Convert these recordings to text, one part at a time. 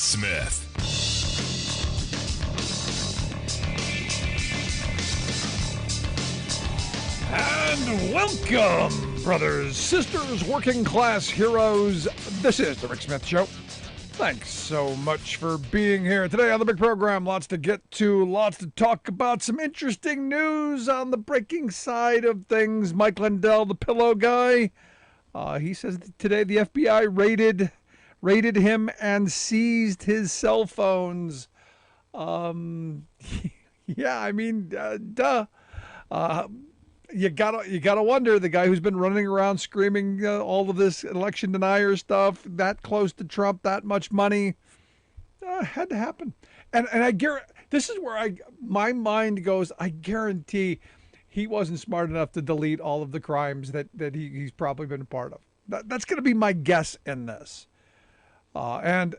Smith. And welcome, brothers, sisters, working class heroes. This is the Rick Smith Show. Thanks so much for being here today on the big program. Lots to get to, lots to talk about, some interesting news on the breaking side of things. Mike Lindell, the pillow guy, he says that today the FBI raided him and seized his cell phones. Yeah, I mean, duh. You gotta wonder, the guy who's been running around screaming all of this election denier stuff, that close to Trump, that much money, had to happen. And I guarantee, this is where my mind goes. I guarantee he wasn't smart enough to delete all of the crimes that he's probably been a part of. That's going to be my guess in this. And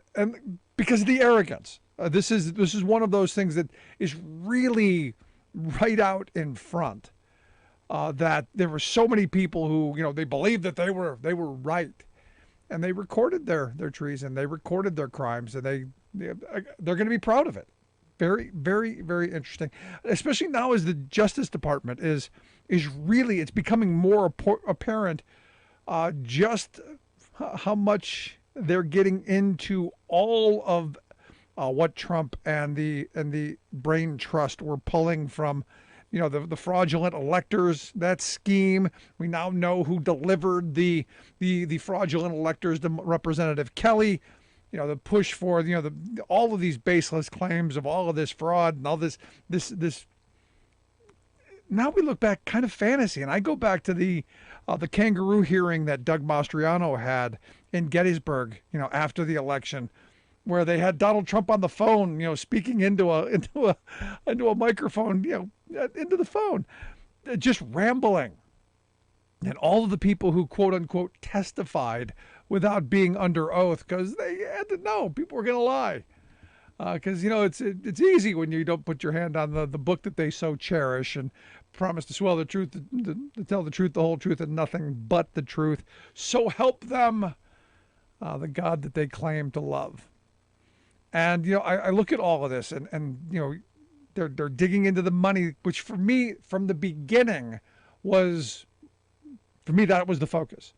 because of the arrogance, this is one of those things that is really right out in front. That there were so many people who, they believed that they were right, and they recorded their treason, they recorded their crimes, and they're going to be proud of it. Very, very, very interesting, especially now as the Justice Department is really, it's becoming more apparent just how much they're getting into all of what Trump and the brain trust were pulling from. The fraudulent electors, that scheme. We now know who delivered the fraudulent electors to Representative Kelly. The push for all of these baseless claims of all of this fraud and all this. Now we look back, kind of fantasy, and I go back to the kangaroo hearing that Doug Mastriano had in Gettysburg. After the election, where they had Donald Trump on the phone, speaking into a microphone, into the phone, just rambling. And all of the people who quote unquote testified without being under oath, because they had to know people were going to lie. Because it's easy when you don't put your hand on the book that they so cherish and promise to swell the truth, to tell the truth, the whole truth, and nothing but the truth. So help them, the God that they claim to love. And I look at all of this, and they're digging into the money, which for me, from the beginning, that was the focus.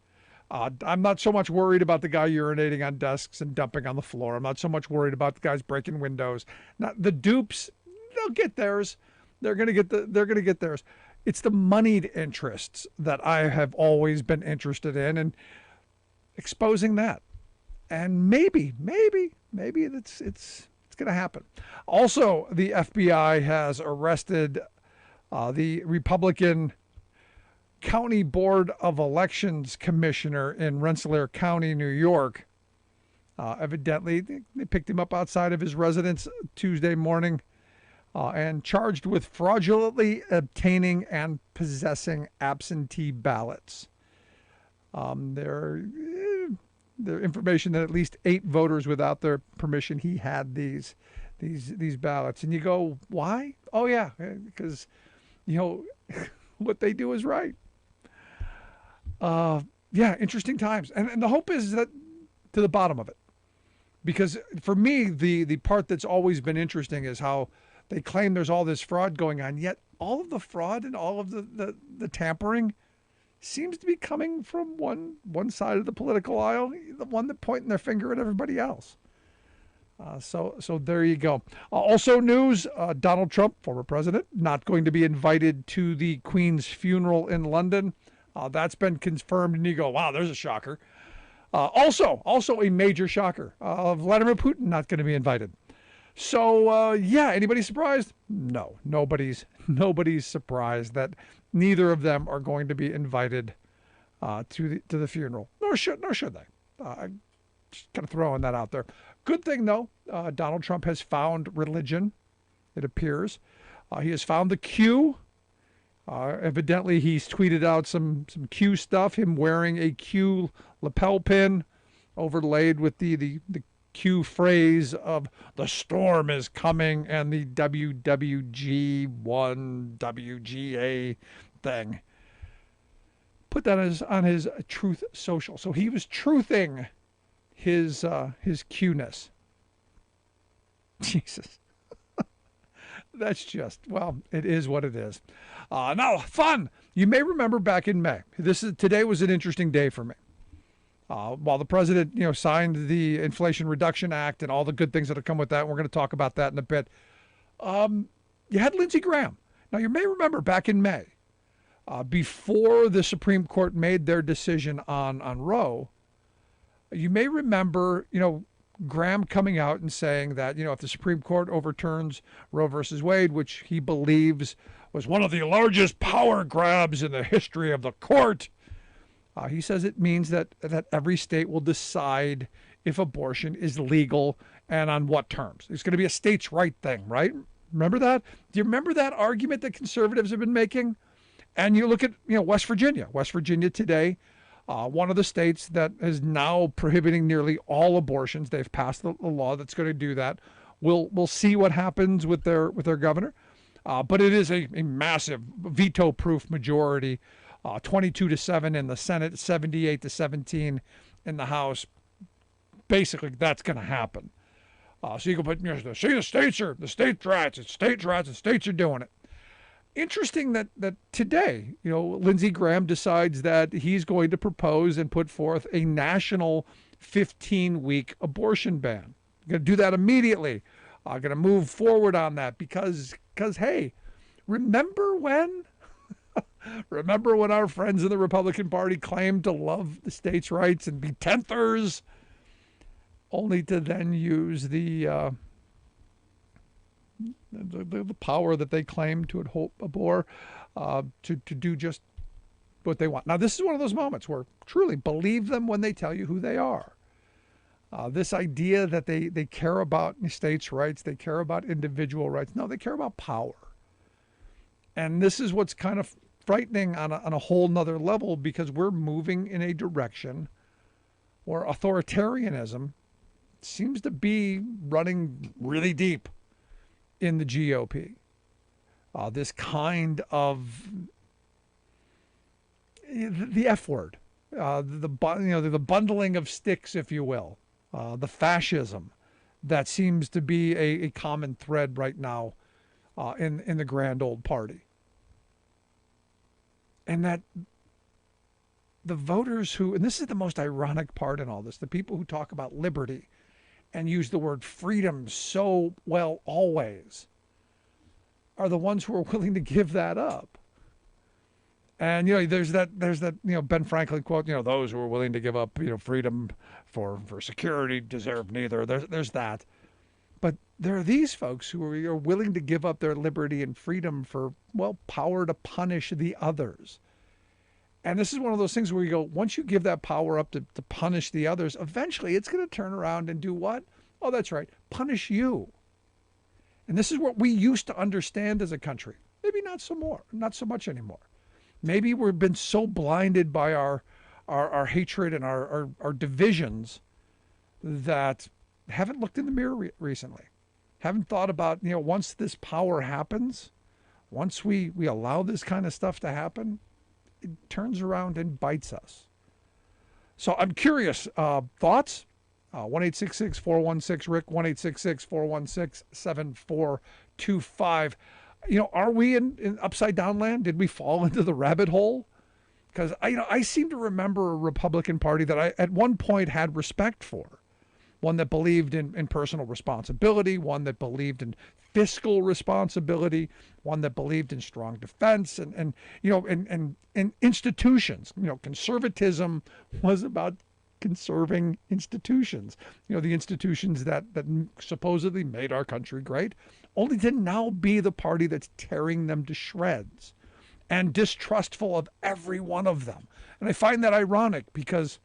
I'm not so much worried about the guy urinating on desks and dumping on the floor. I'm not so much worried about the guys breaking windows. Not the dupes, they'll get theirs. They're gonna get theirs. It's the moneyed interests that I have always been interested in, and exposing that. And maybe it's going to happen. Also, the FBI has arrested the Republican County Board of Elections commissioner in Rensselaer County, New York. Evidently, they picked him up outside of his residence Tuesday morning and charged with fraudulently obtaining and possessing absentee ballots. Their information that at least 8 voters without their permission, he had these ballots. And you go, why? Oh yeah, because what they do is right. Yeah, interesting times. And the hope is that to the bottom of it. Because for me, the part that's always been interesting is how they claim there's all this fraud going on, yet all of the fraud and all of the tampering seems to be coming from one side of the political aisle, the one that pointing their finger at everybody else. So there you go. Also news, Donald Trump, former president, not going to be invited to the Queen's funeral in London. That's been confirmed, and you go, wow, there's a shocker. Also a major shocker, Vladimir Putin not going to be invited. So, anybody surprised? No, nobody's surprised that neither of them are going to be invited to the funeral. Nor should they. I'm just kind of throwing that out there. Good thing, though, Donald Trump has found religion, it appears. He has found the Q. Evidently, he's tweeted out some Q stuff, him wearing a Q lapel pin overlaid with the Q phrase of the storm is coming and the WWG1 WGA thing. Put that on his Truth Social. So he was truthing his Q-ness. Jesus. That's just, well, it is what it is. Now, fun. You may remember back in May. Today was an interesting day for me. While the president, signed the Inflation Reduction Act and all the good things that have come with that, and we're going to talk about that in a bit. You had Lindsey Graham. Now, you may remember back in May, before the Supreme Court made their decision on Roe, you may remember, Graham coming out and saying that, if the Supreme Court overturns Roe versus Wade, which he believes was one of the largest power grabs in the history of the court, he says it means that every state will decide if abortion is legal and on what terms. It's going to be a states' right thing, right? Remember that? Do you remember that argument that conservatives have been making? And you look at, West Virginia. West Virginia today, one of the states that is now prohibiting nearly all abortions. They've passed a law that's going to do that. We'll see what happens with their governor, but it is a massive veto-proof majority, 22-7 in the Senate, 78-17 in the House. Basically, that's going to happen. So you can put, see, the states rights. It's states' rights. The states are doing it. Interesting that today, Lindsey Graham decides that he's going to propose and put forth a national 15-week abortion ban. Going to do that immediately. Going to move forward on that because hey, remember when our friends in the Republican Party claimed to love the states' rights and be tenthers, only to then use the power that they claim to abhor to do just what they want. Now, this is one of those moments where truly believe them when they tell you who they are. This idea that they care about states' rights, they care about individual rights. No, they care about power. And this is what's kind of frightening on a whole nother level, because we're moving in a direction where authoritarianism seems to be running really deep in the GOP. This kind of the F word, the bundling of sticks, if you will, the fascism that seems to be a common thread right now in the grand old party. And that the voters who, and this is the most ironic part in all this, the people who talk about liberty and use the word freedom so well always, are the ones who are willing to give that up. And there's that Ben Franklin quote, those who are willing to give up freedom for security deserve neither. There's that. But there are these folks who are willing to give up their liberty and freedom for, power to punish the others. And this is one of those things where you go, once you give that power up to punish the others, eventually it's going to turn around and do what? Oh, that's right, punish you. And this is what we used to understand as a country. Maybe not so much anymore. Maybe we've been so blinded by our hatred and our divisions that haven't looked in the mirror recently. Haven't thought about, once this power happens, once we allow this kind of stuff to happen, it turns around and bites us. So I'm curious, thoughts? 1-866-416-RICK, 1-866-416-7425. Are we in upside down land? Did we fall into the rabbit hole? Because I seem to remember a Republican Party that I at one point had respect for. One that believed in personal responsibility, one that believed in fiscal responsibility, one that believed in strong defense and institutions. Conservatism was about conserving institutions. The institutions that supposedly made our country great, only to now be the party that's tearing them to shreds and distrustful of every one of them. And I find that ironic because,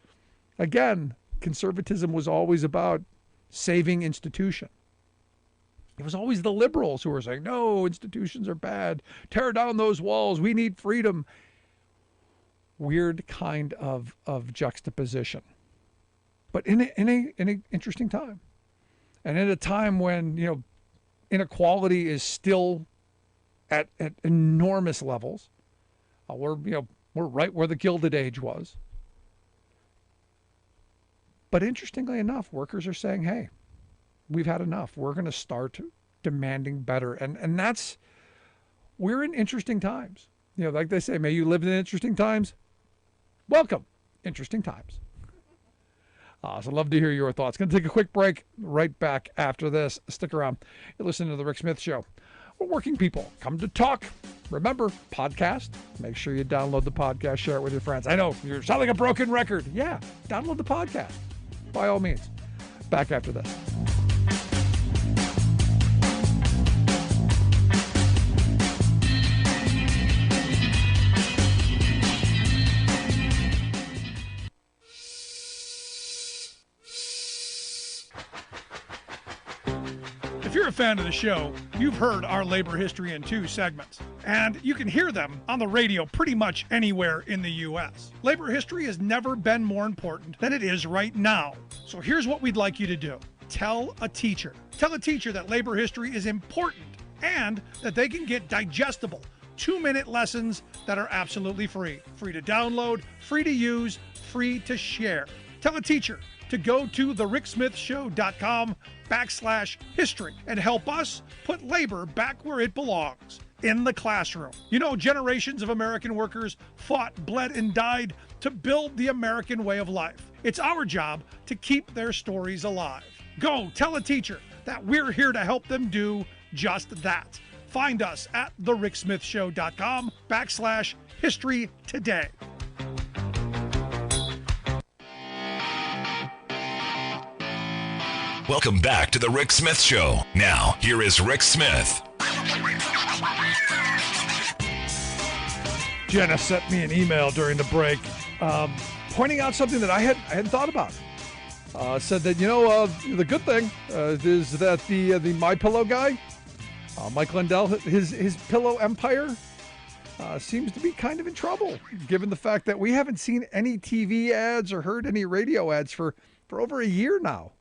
again, conservatism was always about saving institution. It was always the liberals who were saying, no, institutions are bad. Tear down those walls. We need freedom. Weird kind of juxtaposition. But in an interesting time. And in a time when, inequality is still at enormous levels. We're right where the Gilded Age was. But interestingly enough, workers are saying, hey, we've had enough. We're going to start demanding better. And we're in interesting times. Like they say, may you live in interesting times. Welcome, interesting times. So love to hear your thoughts. Going to take a quick break. Right back after this. Stick around. You're listening to The Rick Smith Show. We're working people. Come to talk. Remember, podcast. Make sure you download the podcast. Share it with your friends. I know, you sound like a broken record. Yeah, download the podcast. By all means. Back after this. If you're a fan of the show, you've heard our labor history in 2 segments, and you can hear them on the radio pretty much anywhere in the U.S. Labor history has never been more important than it is right now. So here's what we'd like you to do. Tell a teacher. Tell a teacher that labor history is important and that they can get digestible 2-minute lessons that are absolutely free. Free to download, free to use, free to share. Tell a teacher to go to thericksmithshow.com/history and help us put labor back where it belongs, in the classroom. Generations of American workers fought, bled, and died to build the American way of life. It's our job to keep their stories alive. Go tell a teacher that we're here to help them do just that. Find us at thericksmithshow.com/history today. Welcome back to The Rick Smith Show. Now, here is Rick Smith. Jenna sent me an email during the break pointing out something that I hadn't thought about. Said that, the good thing is that the My Pillow guy, Mike Lindell, his pillow empire seems to be kind of in trouble, given the fact that we haven't seen any TV ads or heard any radio ads for over a year now.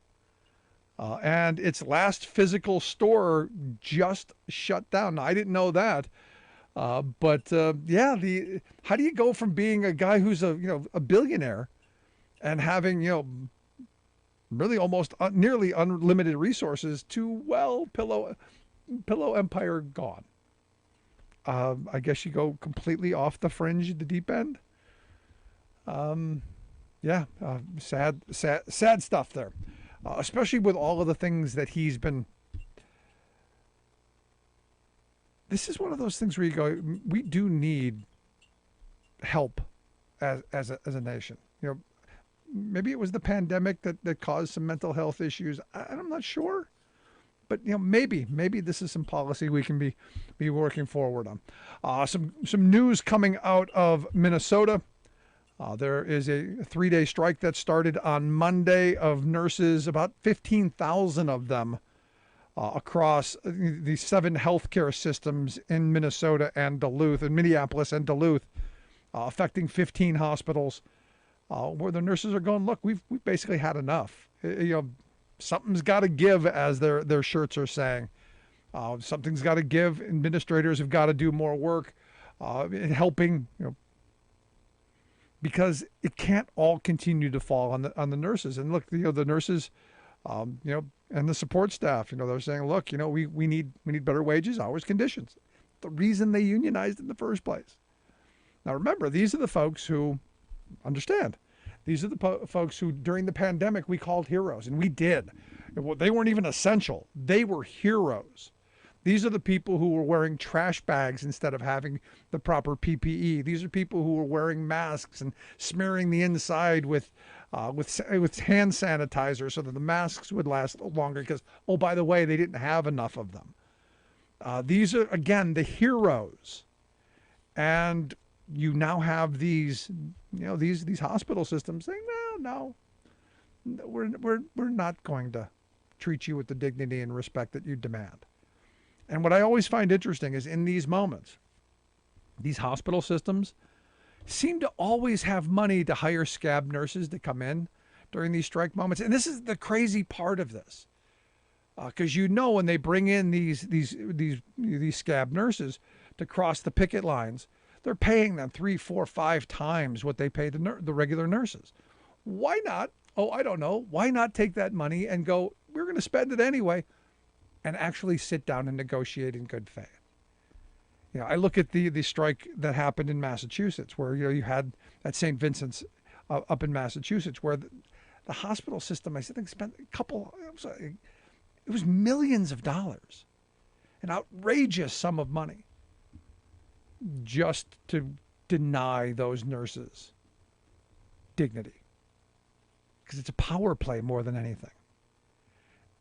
And its last physical store just shut down. Now, I didn't know that. But how do you go from being a guy who's a billionaire and having, really almost nearly unlimited resources to, pillow empire gone? I guess you go completely off the fringe, the deep end. Sad stuff there. Especially with all of the things that he's been. This is one of those things where you go, we do need help as a nation. Maybe it was the pandemic that caused some mental health issues. I'm not sure, but maybe this is some policy we can be working forward on. Some news coming out of Minnesota. There is a 3-day strike that started on Monday of nurses, about 15,000 of them across the 7 healthcare systems in Minnesota and Duluth, in Minneapolis and Duluth, affecting 15 hospitals, where the nurses are going, look, we've basically had enough. Something's got to give, as their shirts are saying. Something's got to give. Administrators have got to do more work in helping, because it can't all continue to fall on the nurses. And look, the nurses, and the support staff, they're saying, look, we need better wages, hours, conditions. The reason they unionized in the first place. Now, remember, these are the folks who understand. These are the folks who, during the pandemic, we called heroes, and we did. They weren't even essential. They were heroes. These are the people who were wearing trash bags instead of having the proper PPE. These are people who were wearing masks and smearing the inside with hand sanitizer so that the masks would last longer because, oh, by the way, they didn't have enough of them. These are, again, the heroes. And you now have these hospital systems saying, no, we're not going to treat you with the dignity and respect that you demand. And what I always find interesting is in these moments, these hospital systems seem to always have money to hire scab nurses to come in during these strike moments. And this is the crazy part of this, because when they bring in these scab nurses to cross the picket lines, they're paying them 3, 4, 5 times what they pay the regular nurses. Why not? Oh, I don't know. Why not take that money and go we're going to spend it anyway, and actually sit down and negotiate in good faith. I look at the strike that happened in Massachusetts, where you had at St. Vincent's up in Massachusetts, where the hospital system, I think, spent it was millions of dollars, an outrageous sum of money, just to deny those nurses dignity, because it's a power play more than anything.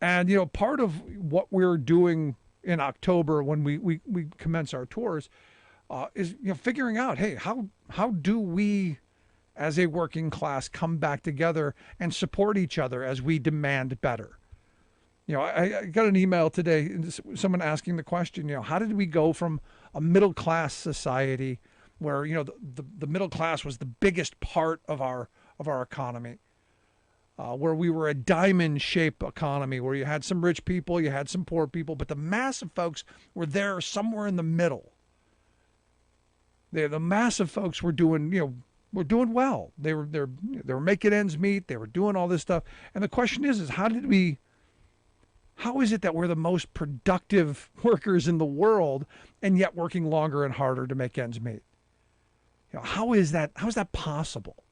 And part of what we're doing in October when we commence our tours is figuring out, hey, how do we as a working class come back together and support each other as we demand better. I got an email today, someone asking the question, how did we go from a middle class society where the middle class was the biggest part of our economy, where we were a diamond-shaped economy, where you had some rich people, you had some poor people, but the mass of folks were there somewhere in the middle. The mass of folks were doing well. They were making ends meet. They were doing all this stuff. And the question is how is it that we're the most productive workers in the world and yet working longer and harder to make ends meet? How is that possible?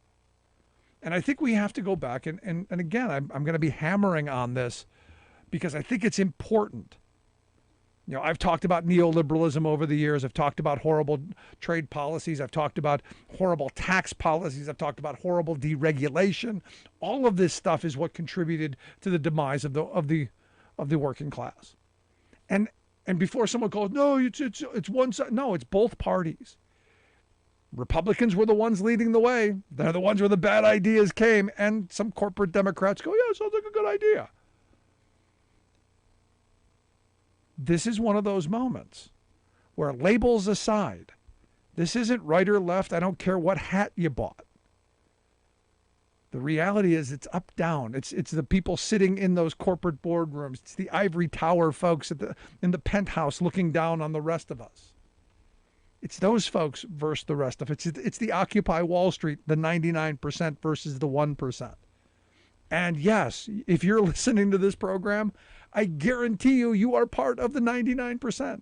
And I think we have to go back and again, I'm going to be hammering on this because I think it's important. I've talked about neoliberalism over the years. I've talked about horrible trade policies. I've talked about horrible tax policies. I've talked about horrible deregulation. All of this stuff is what contributed to the demise of the working class. And before someone goes, no, it's one side. No, it's both parties. Republicans were the ones leading the way. They're the ones where the bad ideas came, and some corporate Democrats go, yeah, sounds like a good idea. This is one of those moments where, labels aside, this isn't right or left. I don't care what hat you bought. The reality is it's up, down. It's the people sitting in those corporate boardrooms. It's the ivory tower folks in the penthouse looking down on the rest of us. It's those folks versus the rest of it. It's the Occupy Wall Street, the 99% versus the 1%. And yes, if you're listening to this program, I guarantee you are part of the 99%.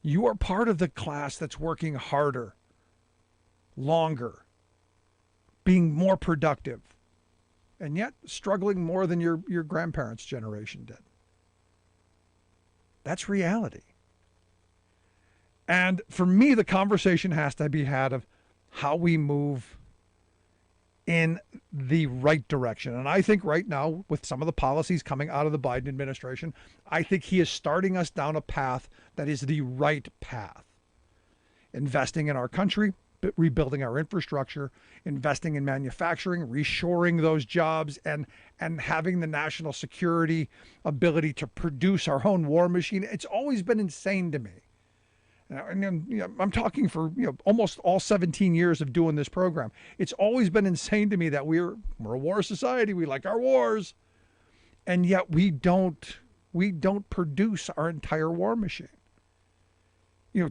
You are part of the class that's working harder, longer, being more productive, and yet struggling more than your grandparents' generation did. That's reality. And for me, the conversation has to be had of how we move in the right direction. And I think right now, with some of the policies coming out of the Biden administration, I think he is starting us down a path that is the right path. Investing in our country, rebuilding our infrastructure, investing in manufacturing, reshoring those jobs, and having the national security ability to produce our own war machine. It's always been insane to me. And I'm talking for almost all 17 years of doing this program. It's always been insane to me that we're a war society. We like our wars, and yet we don't produce our entire war machine.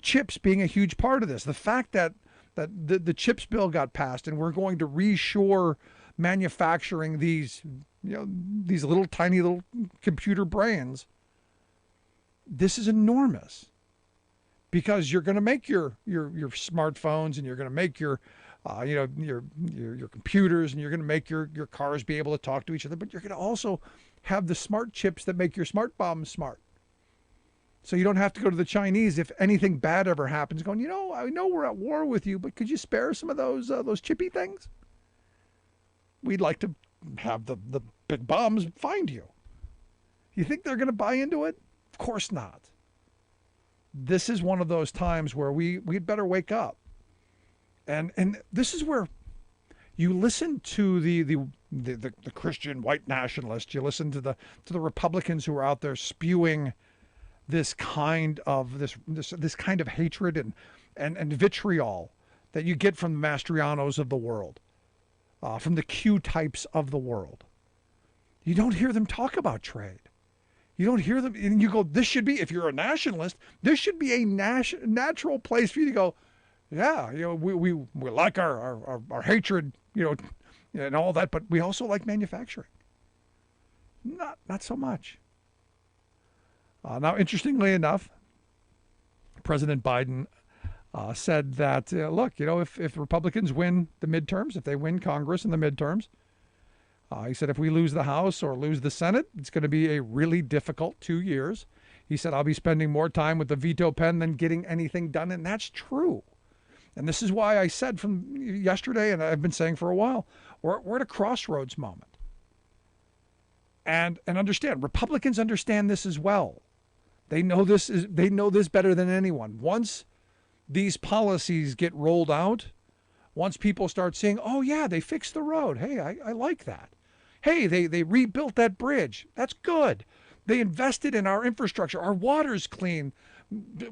Chips being a huge part of this. The fact that the CHIPS bill got passed and we're going to reshore manufacturing these little tiny little computer brains. This is enormous. Because you're going to make your smartphones, and you're going to make your computers, and you're going to make your cars be able to talk to each other, but you're going to also have the smart chips that make your smart bombs smart. So you don't have to go to the Chinese if anything bad ever happens, going, I know we're at war with you, but could you spare some of those chippy things? We'd like to have the big bombs find you. You think they're going to buy into it? Of course not. This is one of those times where we'd better wake up. And this is where you listen to the Christian white nationalists, you listen to the Republicans who are out there spewing this kind of hatred and vitriol that you get from the Mastrianos of the world, from the Q types of the world. You don't hear them talk about trade. You don't hear them, and you go, this should be, if you're a nationalist, this should be a natural place for you to go, yeah, we like our hatred, and all that, but we also like manufacturing. Not so much. Now, interestingly enough, President Biden said that, look, if Republicans win the midterms, if they win Congress in the midterms, he said if we lose the House or lose the Senate, it's going to be a really difficult 2 years. He said, I'll be spending more time with the veto pen than getting anything done. And that's true. And this is why I said from yesterday, and I've been saying for a while, we're at a crossroads moment. And understand, Republicans understand this as well. They know this better than anyone. Once these policies get rolled out, once people start saying, oh yeah, they fixed the road. Hey, I like that. Hey, they rebuilt that bridge. That's good. They invested in our infrastructure. Our water's clean.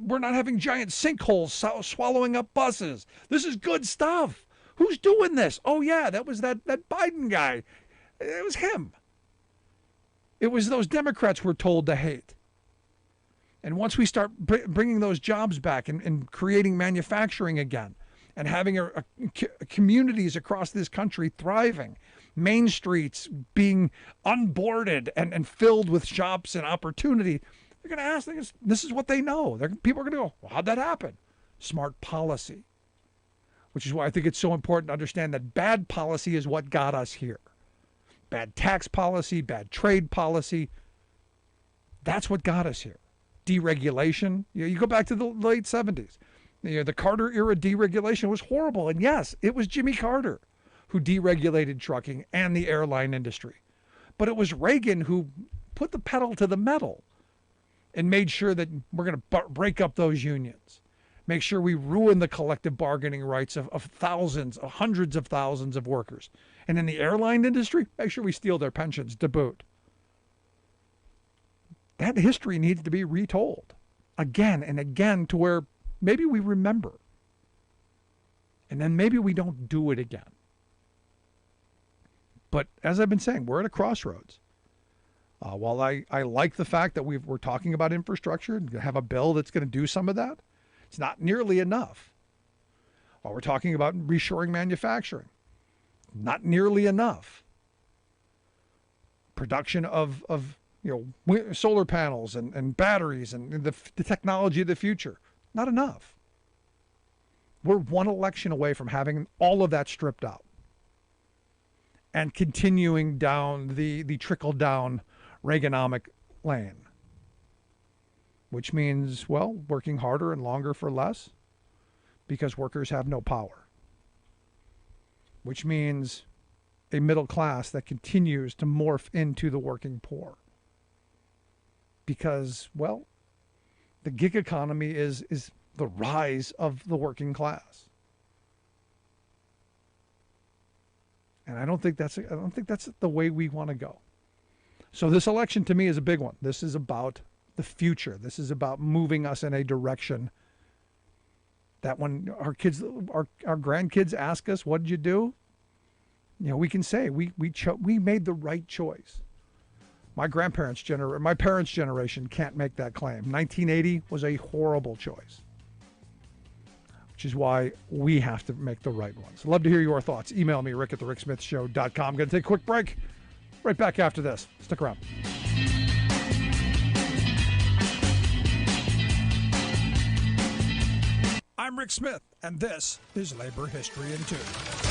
We're not having giant sinkholes swallowing up buses. This is good stuff. Who's doing this? Oh yeah, that was that Biden guy. It was him. It was those Democrats we're told to hate. And once we start bringing those jobs back and creating manufacturing again and having communities across this country thriving, main streets being unboarded and filled with shops and opportunity, they're going to ask, this is what they know. People are going to go, well, how'd that happen? Smart policy, which is why I think it's so important to understand that bad policy is what got us here. Bad tax policy, bad trade policy, that's what got us here. Deregulation. You go back to the late 70s. The Carter era deregulation was horrible. And yes, it was Jimmy Carter who deregulated trucking and the airline industry. But it was Reagan who put the pedal to the metal and made sure that we're going to break up those unions, make sure we ruin the collective bargaining rights of thousands, of hundreds of thousands of workers. And in the airline industry, make sure we steal their pensions to boot. That history needs to be retold again and again to where maybe we remember. And then maybe we don't do it again. But as I've been saying, we're at a crossroads. While I like the fact that we're talking about infrastructure and have a bill that's going to do some of that, it's not nearly enough. While we're talking about reshoring manufacturing, not nearly enough. Production of solar panels and batteries and the technology of the future, not enough. We're one election away from having all of that stripped out and continuing down the trickle-down Reaganomic lane, which means, well, working harder and longer for less because workers have no power, which means a middle class that continues to morph into the working poor because, well, the gig economy is the rise of the working class. And I don't think that's the way we want to go. So this election to me is a big one. This is about the future. This is about moving us in a direction that when our grandkids ask us, what did you do? We can say we made the right choice. My parents' generation can't make that claim. 1980 was a horrible choice, which is why we have to make the right ones. I'd love to hear your thoughts. Email me, rick@thericksmithshow.com. I'm going to take a quick break. Right back after this. Stick around. I'm Rick Smith, and this is Labor History in 2.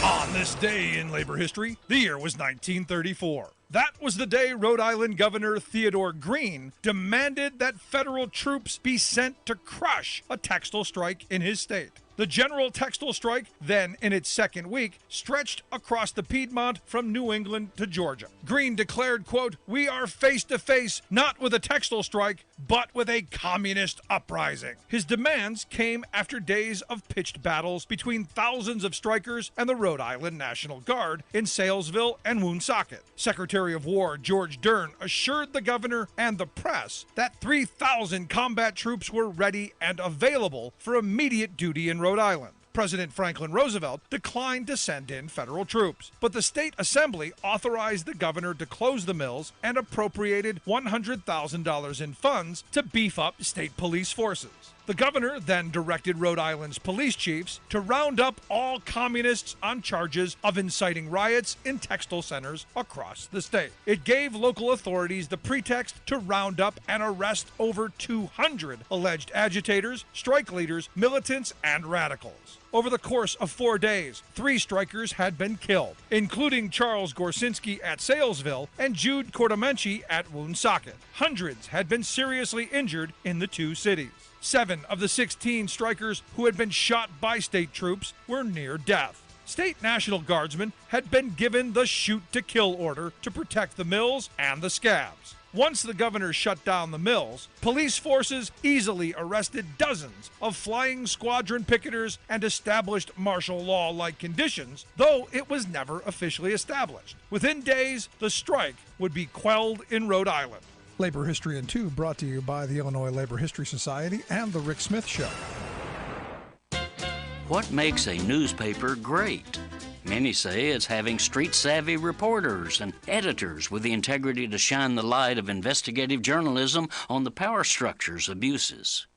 On this day in labor history, the year was 1934. That was the day Rhode Island Governor Theodore Green demanded that federal troops be sent to crush a textile strike in his state. The general textile strike, then in its second week, stretched across the Piedmont from New England to Georgia. Green declared, quote, "We are face to face not with a textile strike, but with a communist uprising." His demands came after days of pitched battles between thousands of strikers and the Rhode Island National Guard in Salesville and Woonsocket. Secretary of War George Dern assured the governor and the press that 3,000 combat troops were ready and available for immediate duty in Rhode Island. President Franklin Roosevelt declined to send in federal troops, but the state assembly authorized the governor to close the mills and appropriated $100,000 in funds to beef up state police forces. The governor then directed Rhode Island's police chiefs to round up all communists on charges of inciting riots in textile centers across the state. It gave local authorities the pretext to round up and arrest over 200 alleged agitators, strike leaders, militants, and radicals. Over the course of 4 days, 3 strikers had been killed, including Charles Gorsinski at Salesville and Jude Cordomenci at Woonsocket. Hundreds had been seriously injured in the 2 cities. 7 of the 16 strikers who had been shot by state troops were near death. State National Guardsmen had been given the shoot-to-kill order to protect the mills and the scabs. Once the governor shut down the mills, police forces easily arrested dozens of flying squadron picketers and established martial law-like conditions, though it was never officially established. Within days, the strike would be quelled in Rhode Island. Labor History in 2 brought to you by the Illinois Labor History Society and The Rick Smith Show. What makes a newspaper great? Many say it's having street-savvy reporters and editors with the integrity to shine the light of investigative journalism on the power structure's abuses.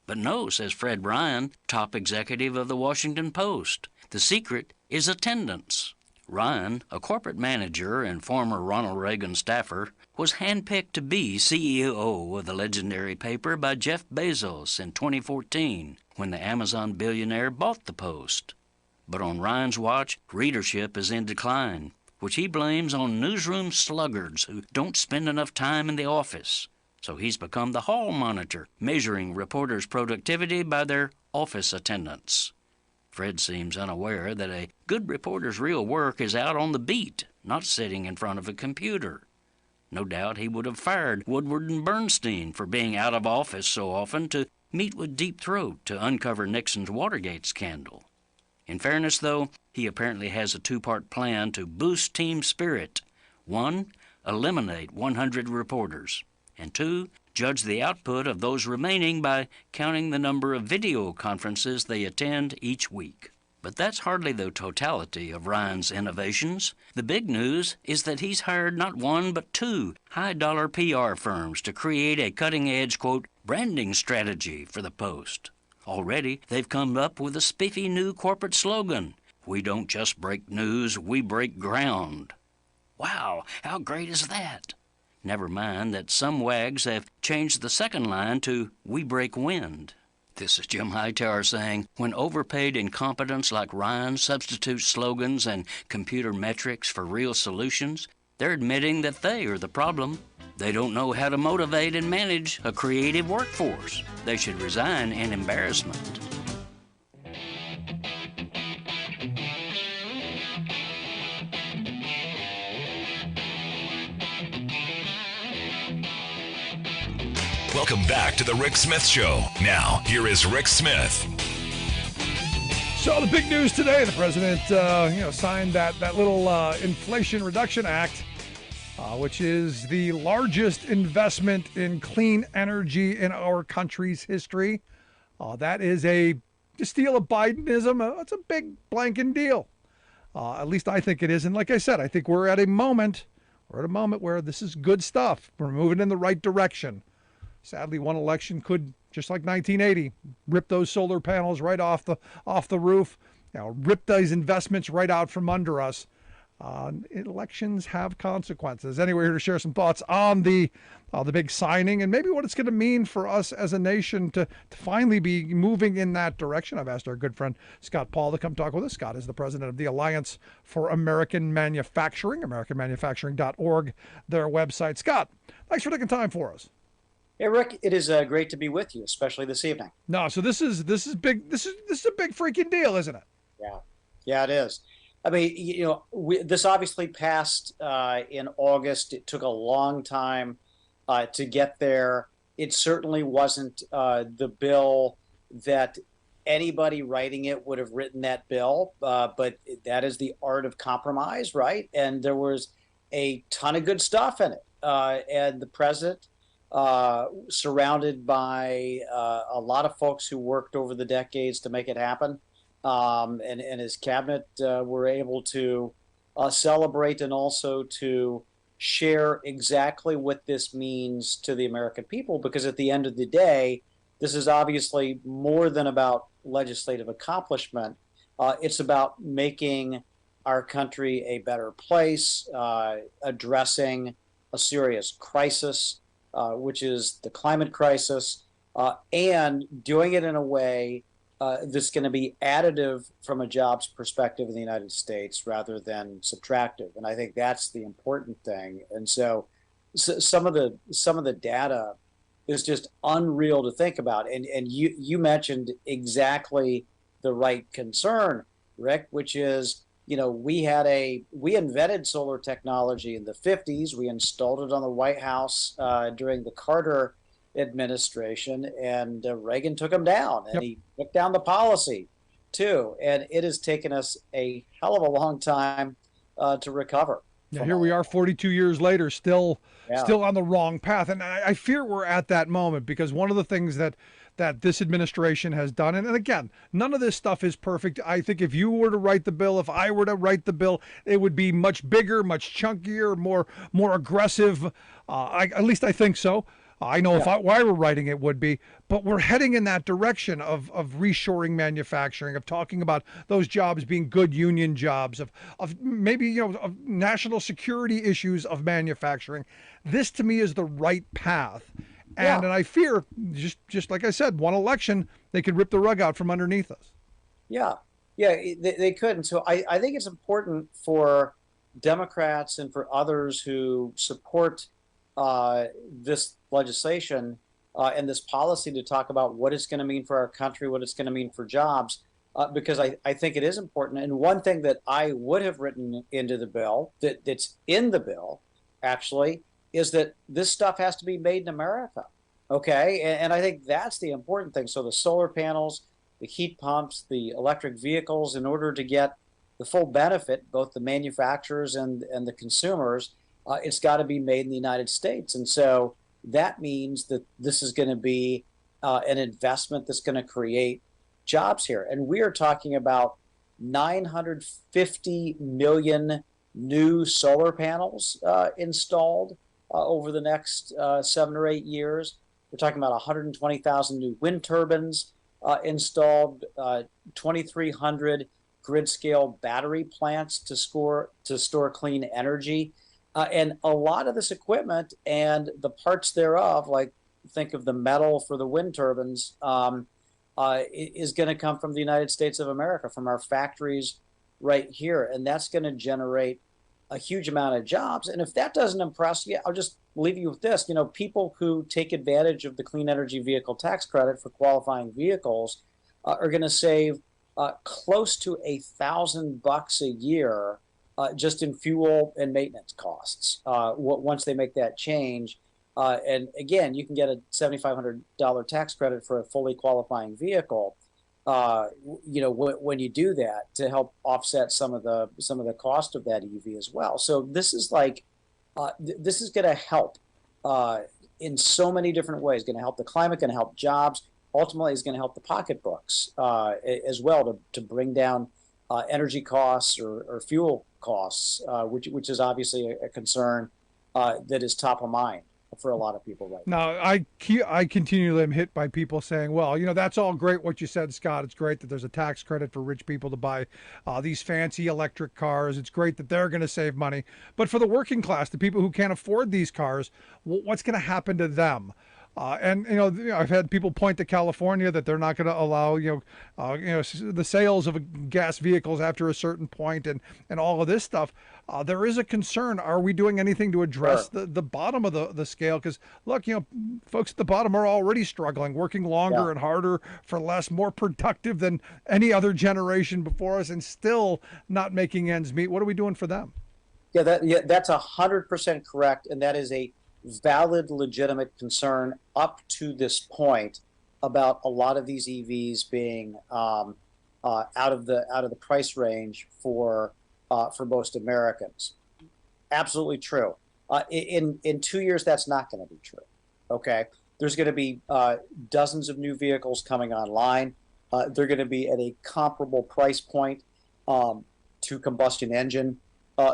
But no, says Fred Ryan, top executive of the Washington Post. The secret is attendance. Ryan, a corporate manager and former Ronald Reagan staffer, was handpicked to be CEO of the legendary paper by Jeff Bezos in 2014 when the Amazon billionaire bought the Post. But on Ryan's watch, readership is in decline, which he blames on newsroom sluggards who don't spend enough time in the office. So he's become the hall monitor, measuring reporters' productivity by their office attendance. Fred seems unaware that a good reporter's real work is out on the beat, not sitting in front of a computer. No doubt he would have fired Woodward and Bernstein for being out of office so often to meet with Deep Throat to uncover Nixon's Watergate scandal. In fairness, though, he apparently has a 2-part plan to boost team spirit. 1, eliminate 100 reporters. And 2, judge the output of those remaining by counting the number of video conferences they attend each week. But that's hardly the totality of Ryan's innovations. The big news is that he's hired not 1 but 2 high-dollar PR firms to create a cutting-edge, quote, branding strategy for the Post. Already, they've come up with a spiffy new corporate slogan. We don't just break news, we break ground. Wow, how great is that? Never mind that some wags have changed the second line to we break wind. This is Jim Hightower saying, when overpaid incompetents like Ryan substitute slogans and computer metrics for real solutions, they're admitting that they are the problem. They don't know how to motivate and manage a creative workforce. They should resign in embarrassment. Welcome back to the Rick Smith Show. Now, here is Rick Smith. So the big news today, the president signed that little Inflation Reduction Act, which is the largest investment in clean energy in our country's history. That is a steal of Bidenism. It's a big blanking deal. At least I think it is. And like I said, I think we're at a moment where this is good stuff. We're moving in the right direction. Sadly, one election could, just like 1980, rip those solar panels right off the roof, rip those investments right out from under us. Elections have consequences. Anyway, we're here to share some thoughts on the big signing and maybe what it's going to mean for us as a nation to finally be moving in that direction. I've asked our good friend Scott Paul to come talk with us. Scott is the president of the Alliance for American Manufacturing, AmericanManufacturing.org, their website. Scott, thanks for taking time for us. Hey, Rick, it is great to be with you, especially this evening. No, so this is big. This is a big freaking deal, isn't it? Yeah, it is. I mean, this obviously passed in August. It took a long time to get there. It certainly wasn't the bill that anybody writing it would have written that bill, but that is the art of compromise, right? And there was a ton of good stuff in it. And the president, surrounded by a lot of folks who worked over the decades to make it happen, and his cabinet were able to celebrate and also to share exactly what this means to the American people, because at the end of the day, this is obviously more than about legislative accomplishment. It's about making our country a better place, addressing a serious crisis, which is the climate crisis, and doing it in a way that's going to be additive from a jobs perspective in the United States rather than subtractive. And I think that's the important thing. And so, some of the data is just unreal to think about. And you mentioned exactly the right concern, Rick, which is, we invented solar technology in the 50s. We installed it on the White House during the Carter administration, and Reagan took him down, and he took down the policy too. And it has taken us a hell of a long time to recover. Yeah, here we are 42 years later, still on the wrong path. And I fear we're at that moment, because one of the things that this administration has done, and again, none of this stuff is perfect. I think if you were to write the bill, if I were to write the bill, it would be much bigger, much chunkier, more aggressive. At least I think so. I know if I were writing it would be, but we're heading in that direction of reshoring manufacturing, of talking about those jobs being good union jobs, of maybe, of national security issues of manufacturing. This to me is the right path. And I fear, just like I said, one election, they could rip the rug out from underneath us. Yeah, they could. And so I think it's important for Democrats and for others who support this legislation and this policy to talk about what it's going to mean for our country, what it's going to mean for jobs, because I think it is important. And one thing that I would have written into the bill, that's in the bill, actually, is that this stuff has to be made in America. Okay, and I think that's the important thing. So the solar panels, the heat pumps, the electric vehicles, in order to get the full benefit, both the manufacturers and the consumers, it's got to be made in the United States. And so that means that this is going to be an investment that's going to create jobs here. And we are talking about 950 million new solar panels installed over the next 7 or 8 years. We're talking about 120,000 new wind turbines installed, 2,300 grid-scale battery plants to store clean energy. And a lot of this equipment and the parts thereof, like think of the metal for the wind turbines, is going to come from the United States of America, from our factories right here. And that's going to generate a huge amount of jobs. And if that doesn't impress you, I'll just leave you with this. People who take advantage of the clean energy vehicle tax credit for qualifying vehicles are going to save close to $1,000 a year just in fuel and maintenance costs once they make that change. And again, you can get a $7,500 tax credit for a fully qualifying vehicle. When you do that, to help offset some of the cost of that EV as well. So this is this is going to help in so many different ways. Going to help the climate, going to help jobs. Ultimately, is going to help the pocketbooks as well to bring down energy costs or fuel costs, which is obviously a concern that is top of mind for a lot of people right now. Now, I continually am hit by people saying, well, that's all great what you said, Scott. It's great that there's a tax credit for rich people to buy these fancy electric cars. It's great that they're going to save money. But for the working class, the people who can't afford these cars, what's going to happen to them? And I've had people point to California that they're not going to allow the sales of gas vehicles after a certain point, and all of this stuff. There is a concern. Are we doing anything to address the bottom of the scale? Because look, folks at the bottom are already struggling, working longer and harder for less, more productive than any other generation before us, and still not making ends meet. What are we doing for them? That's 100% correct, and that is a valid, legitimate concern up to this point about a lot of these EVs being out of the price range for most Americans. Absolutely true. In 2 years, that's not going to be true. Okay, there's going to be dozens of new vehicles coming online. They're going to be at a comparable price point to combustion engine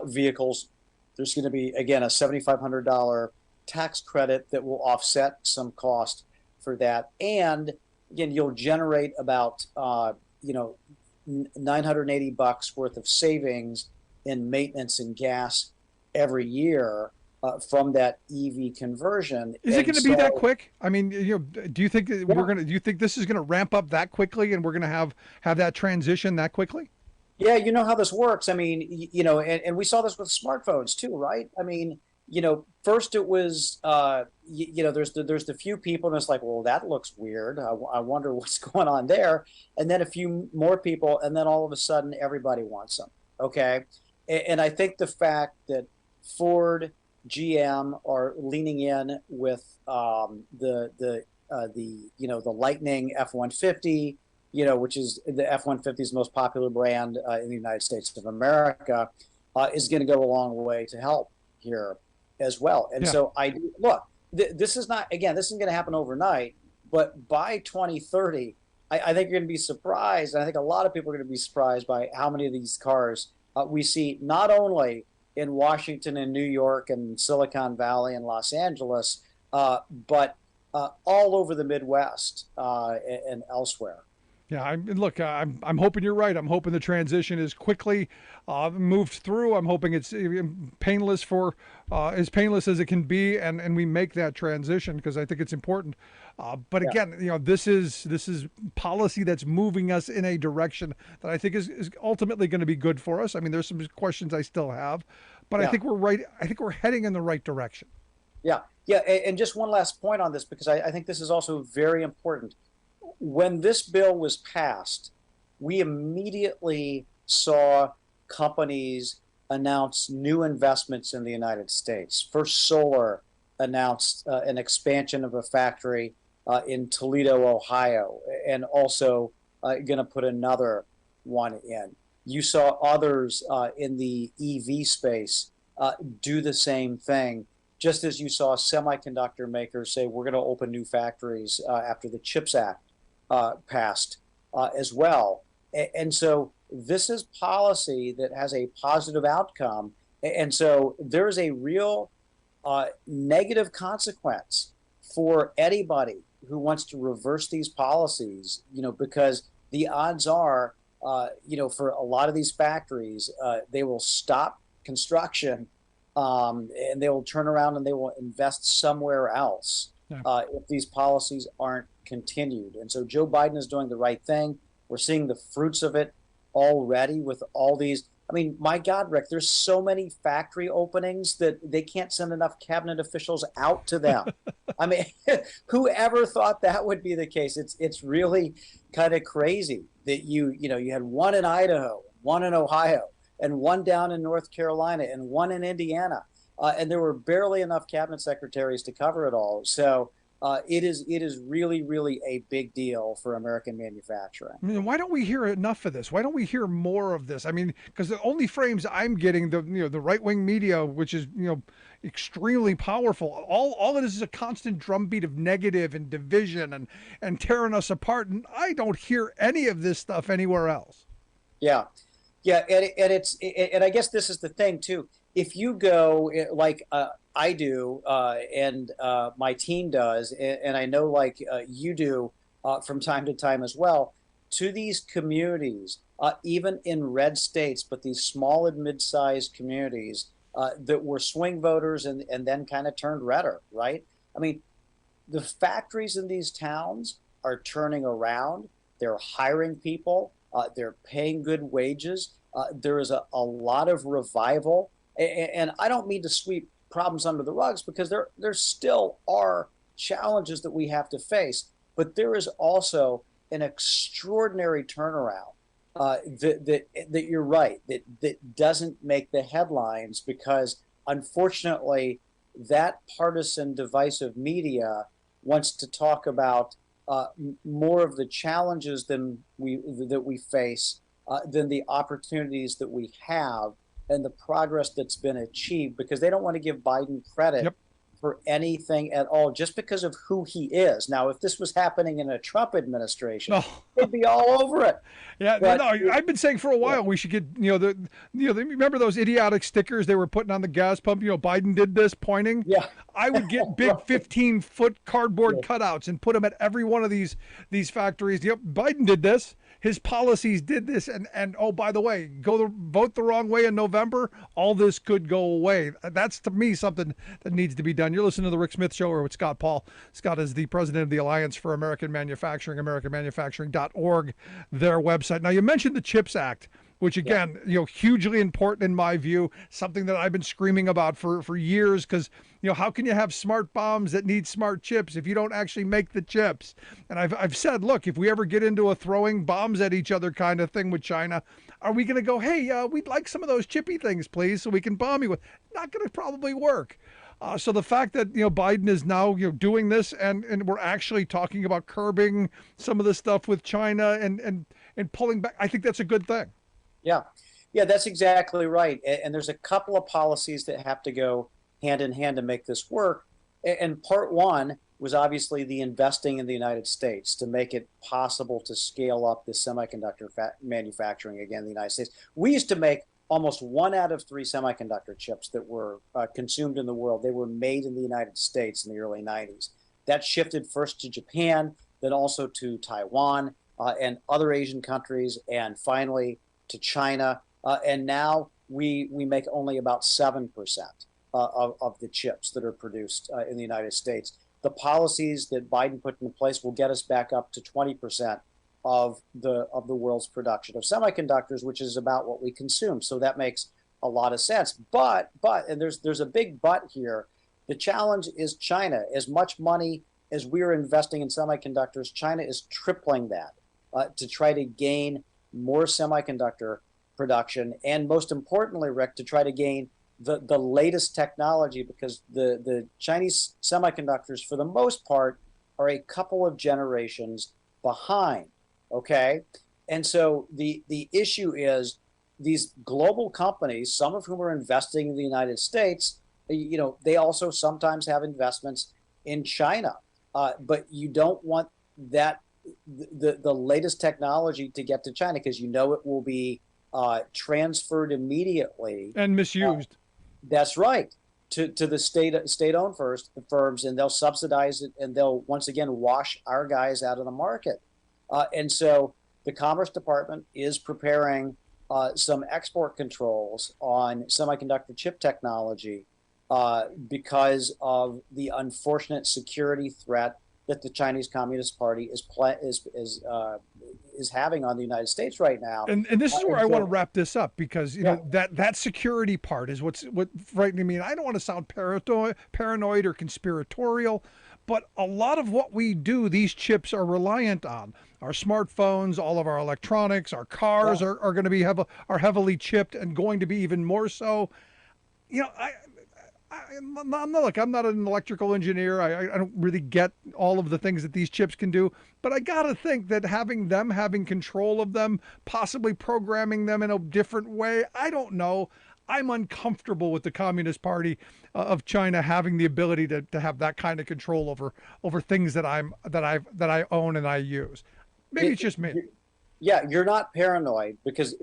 vehicles. There's going to be, again, a $7,500 tax credit that will offset some cost for that. And again, you'll generate about $980 worth of savings in maintenance and gas every year from that EV conversion. Is it And going to be so, that quick? I mean, do you think that yeah, do you think this is going to ramp up that quickly, and we're going to have that transition that quickly? yeah, you know how this works. I mean, and we saw this with smartphones too, right? I mean, first it was, there's the few people, and it's like, well, that looks weird. I wonder what's going on there. And then a few more people, and then all of a sudden, everybody wants them. Okay, and I think the fact that Ford, GM are leaning in with the Lightning F-150, which is the F-150's most popular brand in the United States of America, is going to go a long way to help here as well. And Yeah. so look, this is not, again, this isn't going to happen overnight, but by 2030, I think you're going to be surprised. And I think a lot of people are going to be surprised by how many of these cars we see not only in Washington and New York and Silicon Valley and Los Angeles, but all over the Midwest and elsewhere. Yeah, look, I'm hoping you're right. I'm hoping the transition is quickly moved through. I'm hoping it's painless as painless as it can be, and we make that transition because I think it's important. But again, this is policy that's moving us in a direction that I think is ultimately going to be good for us. I mean, there's some questions I still have, but I think we're right. I think we're heading in the right direction. Yeah, yeah, and just one last point on this because I think this is also very important. When this bill was passed, we immediately saw companies announce new investments in the United States. First Solar announced an expansion of a factory in Toledo, Ohio, and also going to put another one in. You saw others in the EV space do the same thing, just as you saw semiconductor makers say, we're going to open new factories after the CHIPS Act passed as well. And so this is policy that has a positive outcome. And so there is a real negative consequence for anybody who wants to reverse these policies, because the odds are, for a lot of these factories, they will stop construction and they will turn around and they will invest somewhere else if these policies aren't continued. And so Joe Biden is doing the right thing. We're seeing the fruits of it already with all these. I mean, my God, Rick, there's so many factory openings that they can't send enough cabinet officials out to them. I mean, whoever thought that would be the case? It's really kind of crazy that you had one in Idaho, one in Ohio, and one down in North Carolina, and one in Indiana, and there were barely enough cabinet secretaries to cover it all. So it is really, really a big deal for American manufacturing. I mean, why don't we hear enough of this? Why don't we hear more of this? I mean, because the only frames I'm getting, the right wing media, which is extremely powerful, all it is a constant drumbeat of negative and division and tearing us apart. And I don't hear any of this stuff anywhere else. Yeah, yeah, and I guess this is the thing too. If you go like I do, and my team does, and I know like you do from time to time as well, to these communities, even in red states, but these small and mid-sized communities that were swing voters and then kind of turned redder, right? I mean, the factories in these towns are turning around. They're hiring people. They're paying good wages. There is a lot of revival. And I don't mean to sweep problems under the rugs because there still are challenges that we have to face. But there is also an extraordinary turnaround that you're right, that doesn't make the headlines because, unfortunately, that partisan divisive media wants to talk about more of the challenges that we face than the opportunities that we have and the progress that's been achieved, because they don't want to give Biden credit for anything at all, just because of who he is. Now, if this was happening in a Trump administration, Oh. they'd be all over it. Yeah, But- no, I've been saying for a while we should get, remember those idiotic stickers they were putting on the gas pump? Biden did this, pointing. Yeah. I would get big 15-foot cardboard cutouts and put them at every one of these factories. Yep, Biden did this. His policies did this, and oh, by the way, vote the wrong way in November, all this could go away. That's, to me, something that needs to be done. You're listening to the Rick Smith Show, or with Scott Paul. Scott is the president of the Alliance for American Manufacturing, AmericanManufacturing.org, their website. Now, you mentioned the CHIPS Act, which, again, hugely important in my view, something that I've been screaming about for years, because, how can you have smart bombs that need smart chips if you don't actually make the chips? And I've said, look, if we ever get into a throwing bombs at each other kind of thing with China, are we going to go, hey, we'd like some of those chippy things, please, so we can bomb you with? Not going to probably work. So the fact that Biden is now doing this, and we're actually talking about curbing some of the stuff with China and pulling back, I think that's a good thing. Yeah, that's exactly right. And there's a couple of policies that have to go hand in hand to make this work. And part one was obviously the investing in the United States to make it possible to scale up the semiconductor manufacturing again in the United States. We used to make almost 1 out of 3 semiconductor chips that were consumed in the world. They were made in the United States in the early 90s. That shifted first to Japan, then also to Taiwan and other Asian countries, and finally to China. And now we make only about 7% of the chips that are produced in the United States. The policies that Biden put into place will get us back up to 20% of the world's production of semiconductors, which is about what we consume. So that makes a lot of sense. But and there's a big but here. The challenge is China. As much money as we're investing in semiconductors, China is tripling that to try to gain more semiconductor production, and most importantly, Rick, to try to gain the latest technology, because the Chinese semiconductors, for the most part, are a couple of generations behind. Okay, and so the issue is these global companies, some of whom are investing in the United States, they also sometimes have investments in China, but you don't want that the latest technology to get to China, because it will be transferred immediately and misused. That's right, to the state-owned firms, and they'll subsidize it, and they'll once again wash our guys out of the market. And so the Commerce Department is preparing some export controls on semiconductor chip technology because of the unfortunate security threat that the Chinese Communist Party is having on the United States right now. And this is where I want to wrap this up, because that security part is what frightening me. And I don't want to sound paranoid or conspiratorial, but a lot of what we do, these chips are reliant on. Our smartphones, all of our electronics, our cars are going to be heavily chipped, and going to be even more so. I'm not an electrical engineer. I don't really get all of the things that these chips can do, but I got to think that having control of them, possibly programming them in a different way, I don't know. I'm uncomfortable with the Communist Party of China having the ability to have that kind of control over things that I own and I use. Maybe it's just me. Yeah, you're not paranoid, because,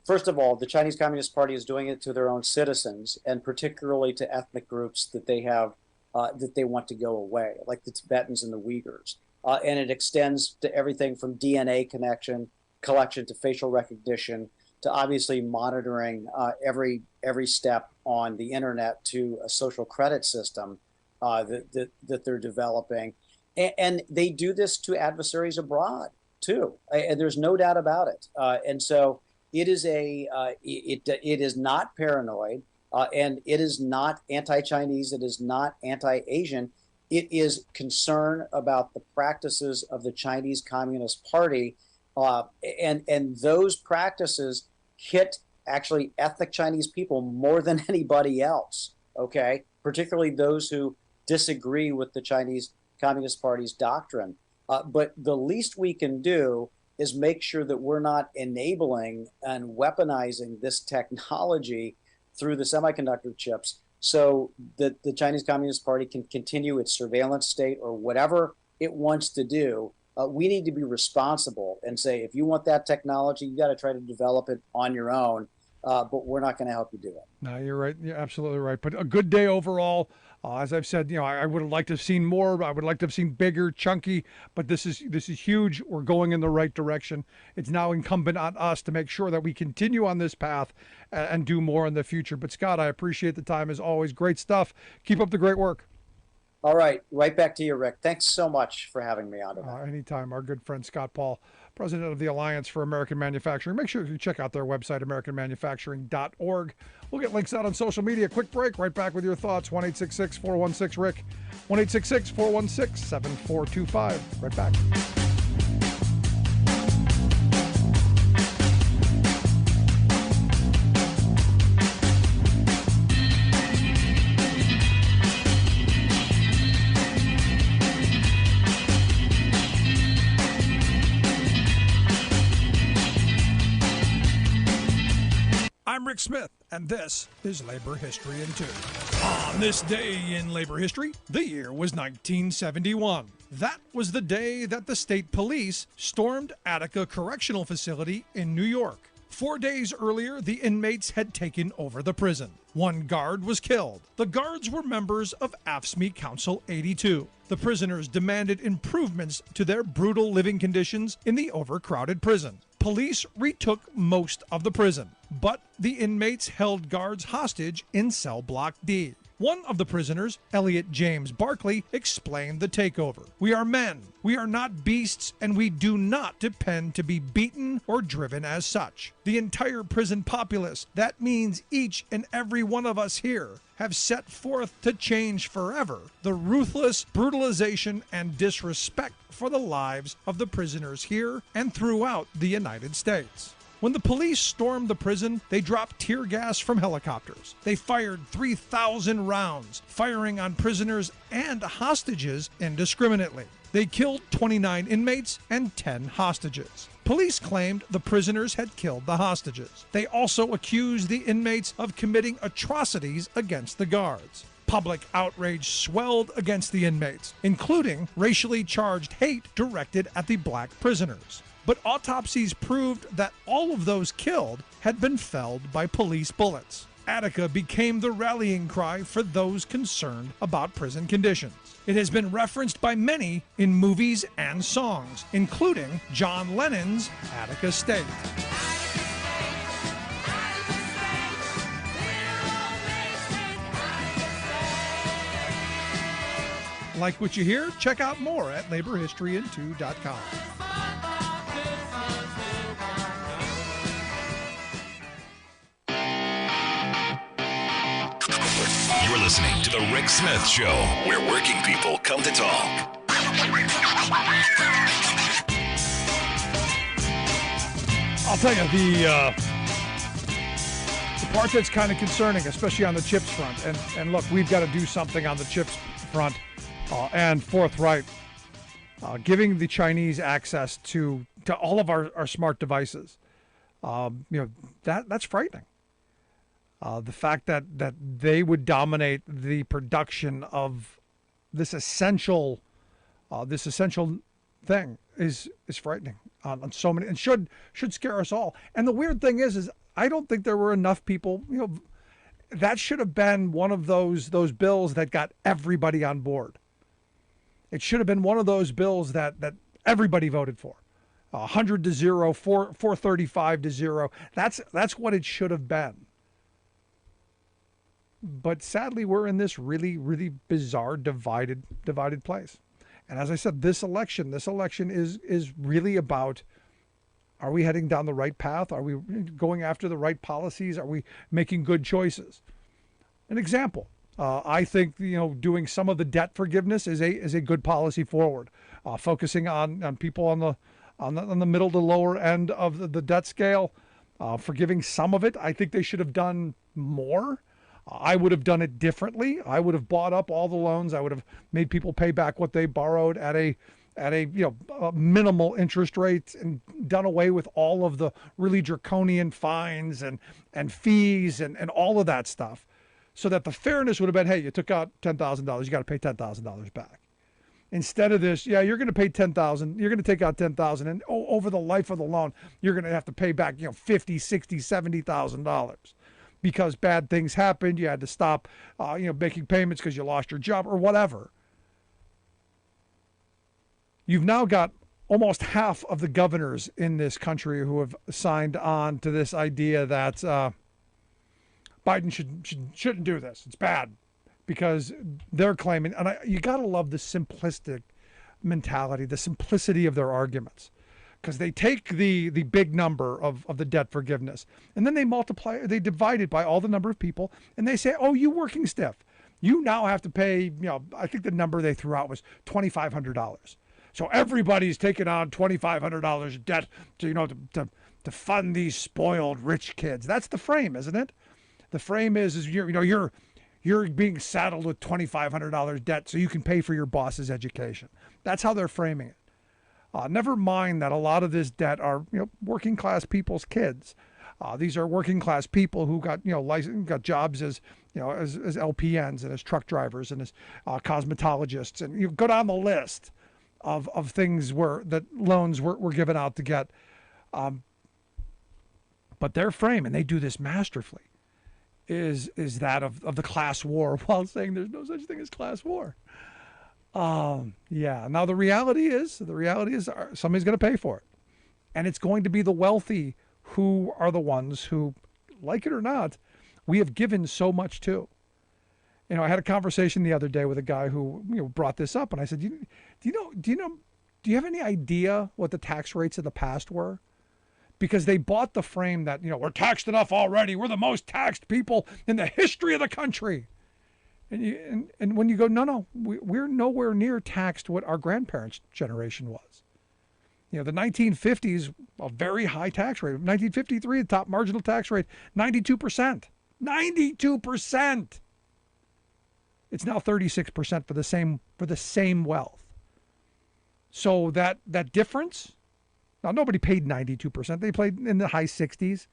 first of all, the Chinese Communist Party is doing it to their own citizens, and particularly to ethnic groups that they have that they want to go away, like the Tibetans and the Uyghurs. And it extends to everything from DNA collection to facial recognition, to obviously monitoring every step on the internet, to a social credit system that they're developing. And they do this to adversaries abroad too, and there's no doubt about it. And so it is it is not paranoid, and it is not anti-Chinese. It is not anti-Asian. It is concern about the practices of the Chinese Communist Party, and those practices hit actually ethnic Chinese people more than anybody else. Okay, particularly those who disagree with the Chinese Communist Party's doctrine. But the least we can do is make sure that we're not enabling and weaponizing this technology through the semiconductor chips so that the Chinese Communist Party can continue its surveillance state or whatever it wants to do. We need to be responsible and say, if you want that technology, you got to try to develop it on your own. But we're not going to help you do it. No, you're right. You're absolutely right. But a good day overall. As I've said, I would have liked to have seen more. I would like to have seen bigger, chunky. But this is huge. We're going in the right direction. It's now incumbent on us to make sure that we continue on this path and do more in the future. But Scott, I appreciate the time as always. Great stuff. Keep up the great work. All right. Right back to you, Rick. Thanks so much for having me on tonight. Anytime. Our good friend Scott Paul, president of the Alliance for American Manufacturing. Make sure you check out their website, americanmanufacturing.org. We'll get links out on social media. Quick break. Right back with your thoughts. 1-866-416-RICK. 1-866-416-7425. Right back. I'm Rick Smith, and this is Labor History in 2. On this day in labor history, the year was 1971. That was the day that the state police stormed Attica Correctional Facility in New York. 4 days earlier, the inmates had taken over the prison. One guard was killed. The guards were members of AFSCME Council 82. The prisoners demanded improvements to their brutal living conditions in the overcrowded prison. Police retook most of the prison, but the inmates held guards hostage in cell block D. One of the prisoners, Elliot James Barkley, explained the takeover. "We are men, we are not beasts, and we do not depend to be beaten or driven as such. The entire prison populace, that means each and every one of us here, have set forth to change forever the ruthless brutalization and disrespect for the lives of the prisoners here and throughout the United States." When the police stormed the prison, they dropped tear gas from helicopters. They fired 3,000 rounds, firing on prisoners and hostages indiscriminately. They killed 29 inmates and 10 hostages. Police claimed the prisoners had killed the hostages. They also accused the inmates of committing atrocities against the guards. Public outrage swelled against the inmates, including racially charged hate directed at the black prisoners. But autopsies proved that all of those killed had been felled by police bullets. Attica became the rallying cry for those concerned about prison conditions. It has been referenced by many in movies and songs, including John Lennon's Attica State. Like what you hear? Check out more at laborhistoryin2.com. You're listening to The Rick Smith Show, where working people come to talk. I'll tell you, the part that's kind of concerning, especially on the chips front, and look, we've got to do something on the chips front, and forthright, giving the Chinese access to all of our smart devices. That's frightening. The fact that they would dominate the production of this essential thing is frightening on so many, and should scare us all. And the weird thing is I don't think there were enough people. That should have been one of those bills that got everybody on board. It should have been one of those bills that everybody voted for. 100 to 0, 435 to 0. That's what it should have been. But sadly, we're in this really, really bizarre divided place. And as I said, this election is really about, are we heading down the right path? Are we going after the right policies? Are we making good choices? An example, I think doing some of the debt forgiveness is a good policy forward. Focusing on people on the middle to lower end of the debt scale, forgiving some of it. I think they should have done more. I would have done it differently. I would have bought up all the loans. I would have made people pay back what they borrowed at a minimal interest rate, and done away with all of the really draconian fines and fees and all of that stuff, so that the fairness would have been, hey, you took out $10,000, you got to pay $10,000 back. Instead of this, yeah, you're going to pay $10,000, you're going to take out $10,000, and over the life of the loan, you're going to have to pay back, $50,000, $60,000, $70,000 because bad things happened. You had to stop, making payments because you lost your job or whatever. You've now got almost half of the governors in this country who have signed on to this idea that Biden shouldn't do this. It's bad because they're claiming, and you got to love the simplistic mentality, the simplicity of their arguments, because they take the big number of the debt forgiveness and then they divide it by all the number of people, and they say, oh, you working stiff, you now have to pay, I think the number they threw out was $2,500. So everybody's taking on $2,500 debt to fund these spoiled rich kids. That's the frame, isn't it? The frame is you're being saddled with $2,500 debt so you can pay for your boss's education. That's how they're framing it. Never mind that a lot of this debt are working class people's kids. These are working class people who got got jobs as LPNs and as truck drivers and as cosmetologists, and you go down the list of things that loans were given out to get. But their frame, and they do this masterfully, is that of the class war, while saying there's no such thing as class war. Yeah. Now the reality is somebody's going to pay for it, and it's going to be the wealthy who are the ones who, like it or not, we have given so much to. I had a conversation the other day with a guy who brought this up, and I said, do you have any idea what the tax rates of the past were? Because they bought the frame that, we're taxed enough already. We're the most taxed people in the history of the country. And when you go, no, we're nowhere near taxed what our grandparents' generation was. The 1950s, a very high tax rate. 1953, the top marginal tax rate, 92%. 92%. It's now 36% for the same wealth. So that difference. Now, nobody paid 92%. They paid in the high 60s.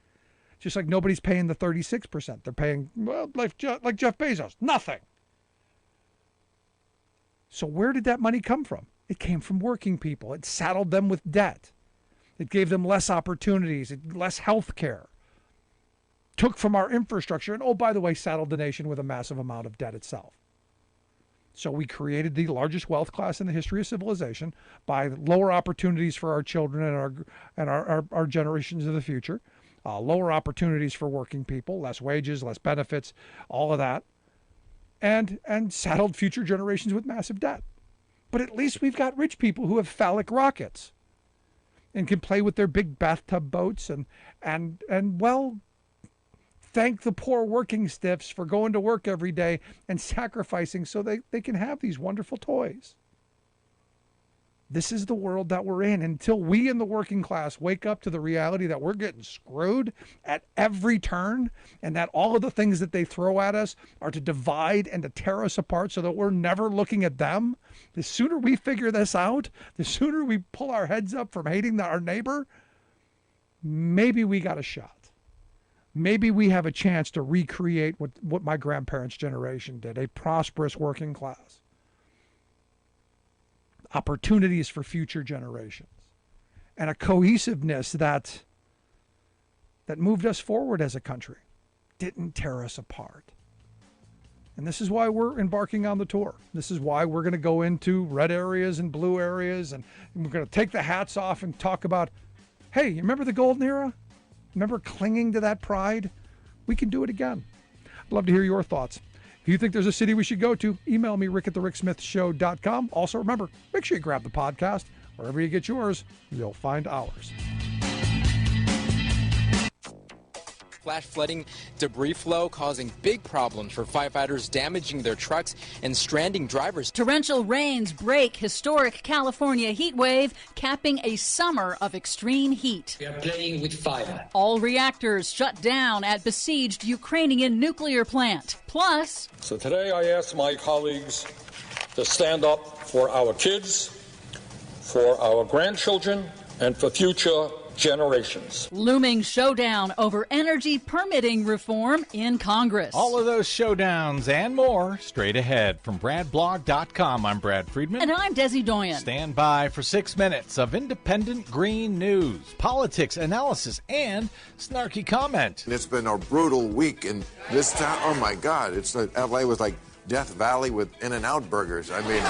Just like nobody's paying the 36%. They're paying, like Jeff Bezos, nothing. So where did that money come from? It came from working people. It saddled them with debt. It gave them less opportunities, less health care. Took from our infrastructure, and, oh, by the way, saddled the nation with a massive amount of debt itself. So we created the largest wealth class in the history of civilization by lower opportunities for our children and our generations of the future, lower opportunities for working people, less wages, less benefits, all of that, and saddled future generations with massive debt. But at least we've got rich people who have phallic rockets and can play with their big bathtub boats and thank the poor working stiffs for going to work every day and sacrificing so they can have these wonderful toys. This is the world that we're in. Until we in the working class wake up to the reality that we're getting screwed at every turn, and that all of the things that they throw at us are to divide and to tear us apart so that we're never looking at them, the sooner we figure this out, the sooner we pull our heads up from hating our neighbor, maybe we got a shot. Maybe we have a chance to recreate what my grandparents' generation did, a prosperous working class. Opportunities for future generations. And a cohesiveness that moved us forward as a country, didn't tear us apart. And this is why we're embarking on the tour. This is why we're going to go into red areas and blue areas, and we're going to take the hats off and talk about, hey, you remember the golden era? Remember clinging to that pride? We can do it again. I'd love to hear your thoughts. If you think there's a city we should go to, email me, rick@thericksmithshow.com. Also, remember, make sure you grab the podcast. Wherever you get yours, you'll find ours. Flash flooding, debris flow causing big problems for firefighters, damaging their trucks and stranding drivers. Torrential rains break historic California heat wave, capping a summer of extreme heat. We are playing with fire. All reactors shut down at besieged Ukrainian nuclear plant. Plus, so today I ask my colleagues to stand up for our kids, for our grandchildren, and for future generations. Looming showdown over energy permitting reform in Congress. All of those showdowns and more straight ahead from BradBlog.com. I'm Brad Friedman. And I'm Desi Doyen. Stand by for 6 minutes of independent green news, politics, analysis, and snarky comment. It's been a brutal week in this town. Oh, my God. L.A. was like Death Valley with In-N-Out burgers. I mean...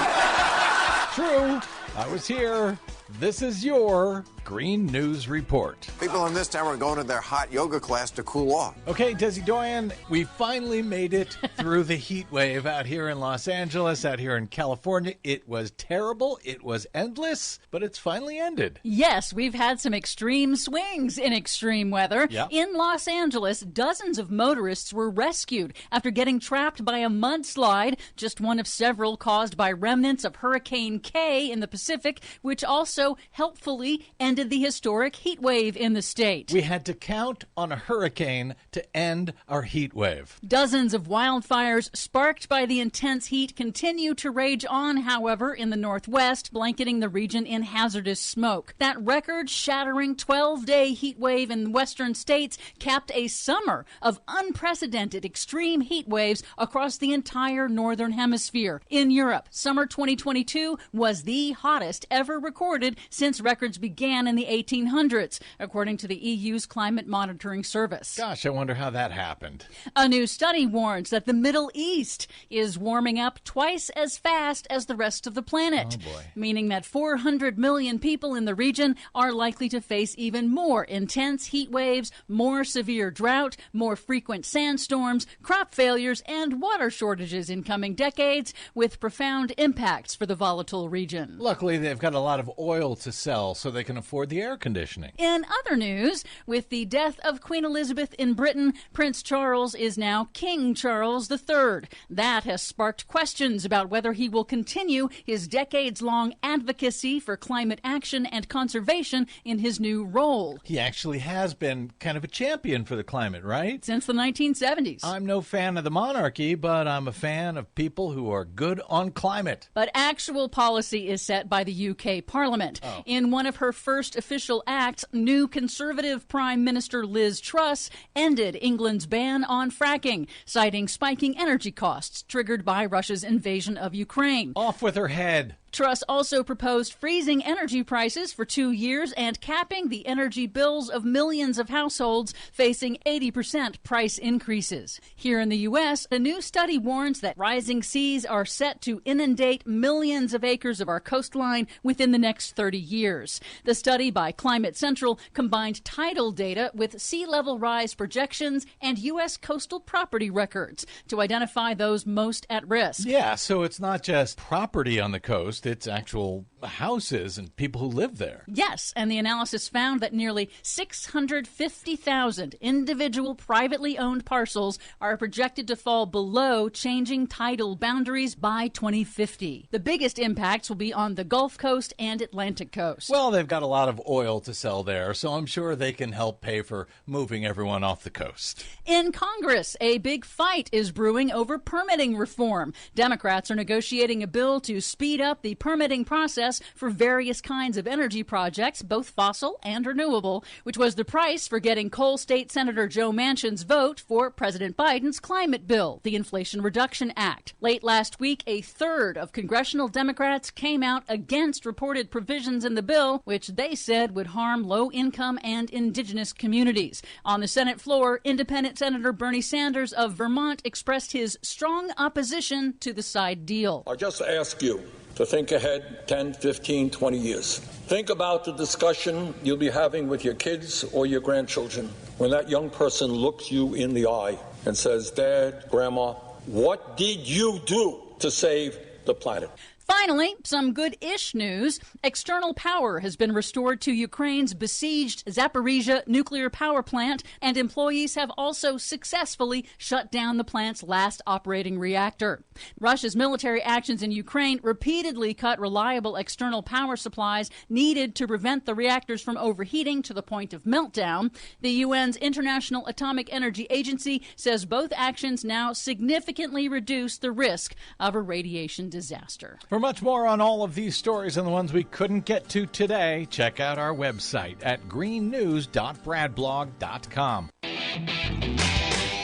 True. I was here. This is your Green News Report. People in this town are going to their hot yoga class to cool off. Okay, Desi Doyen, we finally made it through the heat wave out here in Los Angeles, out here in California. It was terrible. It was endless, but it's finally ended. Yes, we've had some extreme swings in extreme weather. Yep. In Los Angeles, dozens of motorists were rescued after getting trapped by a mudslide, just one of several caused by remnants of Hurricane K in the Pacific, which also helpfully ended the historic heat wave in the state. We had to count on a hurricane to end our heat wave. Dozens of wildfires sparked by the intense heat continue to rage on, however, in the Northwest, blanketing the region in hazardous smoke. That record-shattering 12-day heat wave in western states capped a summer of unprecedented extreme heat waves across the entire northern hemisphere. In Europe, summer 2022 was the hottest ever recorded since records began in the 1800s, according to the EU's Climate Monitoring Service. Gosh, I wonder how that happened. A new study warns that the Middle East is warming up twice as fast as the rest of the planet, meaning that 400 million people in the region are likely to face even more intense heat waves, more severe drought, more frequent sandstorms, crop failures, and water shortages in coming decades, with profound impacts for the volatile region. Luckily, they've got a lot of oil to sell so they can afford the air conditioning. In other news, with the death of Queen Elizabeth in Britain, Prince Charles is now King Charles III. That has sparked questions about whether he will continue his decades-long advocacy for climate action and conservation in his new role. He actually has been kind of a champion for the climate, right? Since the 1970s. I'm no fan of the monarchy, but I'm a fan of people who are good on climate. But actual policy is set by the UK Parliament. In one of her first official acts, new Conservative Prime Minister Liz Truss ended England's ban on fracking, citing spiking energy costs triggered by Russia's invasion of Ukraine. Off with her head. Truss also proposed freezing energy prices for 2 years and capping the energy bills of millions of households facing 80% price increases. Here in the U.S., a new study warns that rising seas are set to inundate millions of acres of our coastline within the next 30 years. The study by Climate Central combined tidal data with sea level rise projections and U.S. coastal property records to identify those most at risk. Yeah, so it's not just property on the coast. It's actual houses and people who live there. Yes, and the analysis found that nearly 650,000 individual privately owned parcels are projected to fall below changing tidal boundaries by 2050. The biggest impacts will be on the Gulf Coast and Atlantic coast. Well, they've got a lot of oil to sell there, so I'm sure they can help pay for moving everyone off the coast. In Congress, a big fight is brewing over permitting reform. Democrats are negotiating a bill to speed up the permitting process for various kinds of energy projects, both fossil and renewable, which was the price for getting Coal State Senator Joe Manchin's vote for President Biden's climate bill, the Inflation Reduction Act. Late last week, a third of congressional Democrats came out against reported provisions in the bill, which they said would harm low-income and indigenous communities. On the Senate floor, independent Senator Bernie Sanders of Vermont expressed his strong opposition to the side deal. I just ask you to think ahead 10, 15, 20 years. Think about the discussion you'll be having with your kids or your grandchildren when that young person looks you in the eye and says, Dad, Grandma, what did you do to save the planet? Finally, some good-ish news. External power has been restored to Ukraine's besieged Zaporizhia nuclear power plant, and employees have also successfully shut down the plant's last operating reactor. Russia's military actions in Ukraine repeatedly cut reliable external power supplies needed to prevent the reactors from overheating to the point of meltdown. The UN's International Atomic Energy Agency says both actions now significantly reduce the risk of a radiation disaster. For much more on all of these stories and the ones we couldn't get to today, check out our website at greennews.bradblog.com.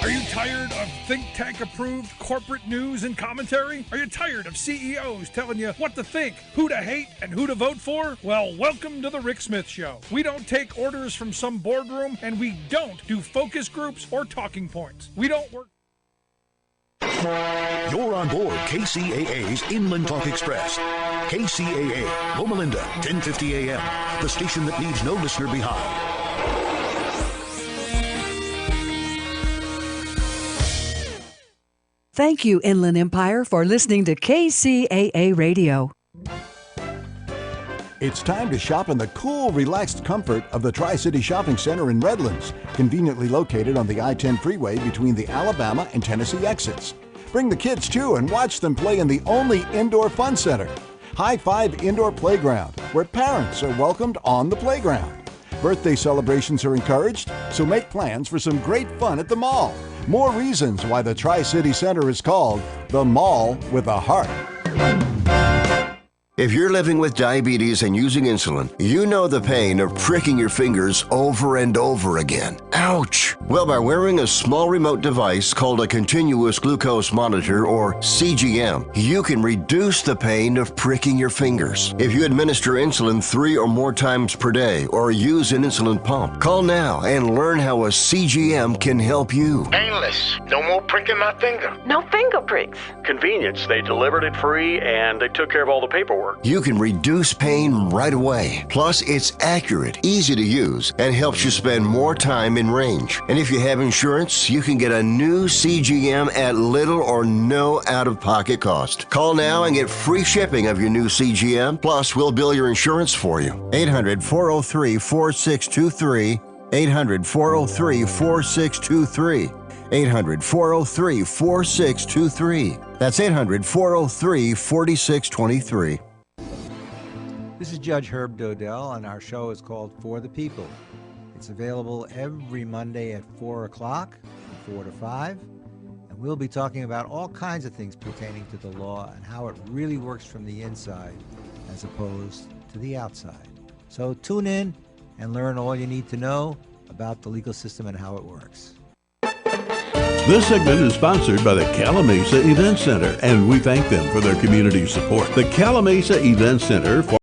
Are you tired of think tank approved corporate news and commentary? Are you tired of CEOs telling you what to think, who to hate, and who to vote for? Well, welcome to the Rick Smith Show. We don't take orders from some boardroom, and we don't do focus groups or talking points. We don't work. You're on board KCAA's Inland Talk Express. KCAA, Loma Linda, 1050 AM, the station that leaves no listener behind. Thank you, Inland Empire, for listening to KCAA Radio. It's time to shop in the cool, relaxed comfort of the Tri-City Shopping Center in Redlands, conveniently located on the I-10 freeway between the Alabama and Tennessee exits. Bring the kids too and watch them play in the only indoor fun center, High Five Indoor Playground, where parents are welcomed on the playground. Birthday celebrations are encouraged, so make plans for some great fun at the mall. More reasons why the Tri-City Center is called the Mall with a Heart. If you're living with diabetes and using insulin, you know the pain of pricking your fingers over and over again. Ouch! Well, by wearing a small remote device called a continuous glucose monitor, or CGM, you can reduce the pain of pricking your fingers. If you administer insulin 3 or more times per day or use an insulin pump, call now and learn how a CGM can help you. Painless. No more pricking my finger. No finger pricks. Convenience. They delivered it free and they took care of all the paperwork. You can reduce pain right away. Plus, it's accurate, easy to use, and helps you spend more time in range. And if you have insurance, you can get a new CGM at little or no out-of-pocket cost. Call now and get free shipping of your new CGM. Plus, we'll bill your insurance for you. 800-403-4623. 800-403-4623. 800-403-4623. That's 800-403-4623. This is Judge Herb Dodell, and our show is called For the People. It's available every Monday at 4 o'clock, from 4 to 5, and we'll be talking about all kinds of things pertaining to the law and how it really works from the inside as opposed to the outside. So tune in and learn all you need to know about the legal system and how it works. This segment is sponsored by the Calamasa Event Center, and we thank them for their community support. The Calamasa Event Center